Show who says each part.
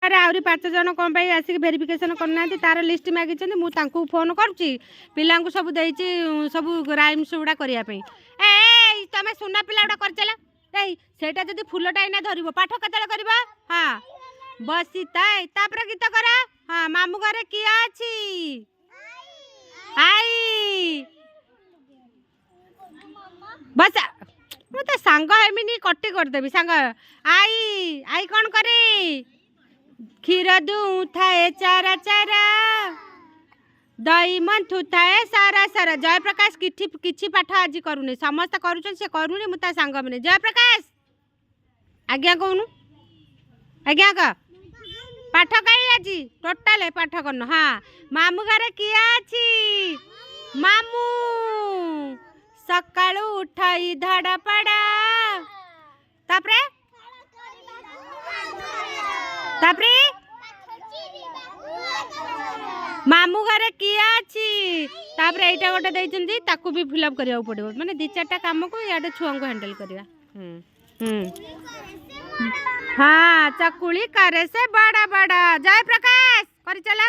Speaker 1: अरे आहरी 5 जन कौन पाई आसिक वेरिफिकेशन करना तार लिस्ट मागी मुझे फोन करुच्ची पिला सब देती सब राइम्स गुड़ा करने ए तुम सुना पिला गुड़ा कर चला सेटा जदि फुलटा इना धरब पाठ केतले कर हाँ बसी तापर गीत कर हाँ मामू घरे किए अच्छी आई बस मत सांग हेमिनी कटी करदेवी सांग आई आई कौन करे क्षीर दू थाए चारा चारा दही मंथु थाए सारा सारा जय प्रकाश किछि पाठ आज करूनी समस्त करूछन से करूनी मुता सांग मने जय प्रकाश आज्ञा कहूनु आज्ञा का पाठ कई आज टोटाल पाठ करन हाँ मामू घरे किए अछि मामू सकाळू उठाई धाड़ा पड़ा तापरे तापरे मामू घरे किए अच्छी तापरे एटा गोटे देइछन्ती ताकू भी फिलअप करिया पड़िबो माने 2-4टा काम को याडे छुआ को हैंडल करिया हाँ चकुली करे से बड़ा बड़ा जय प्रकाश करी चला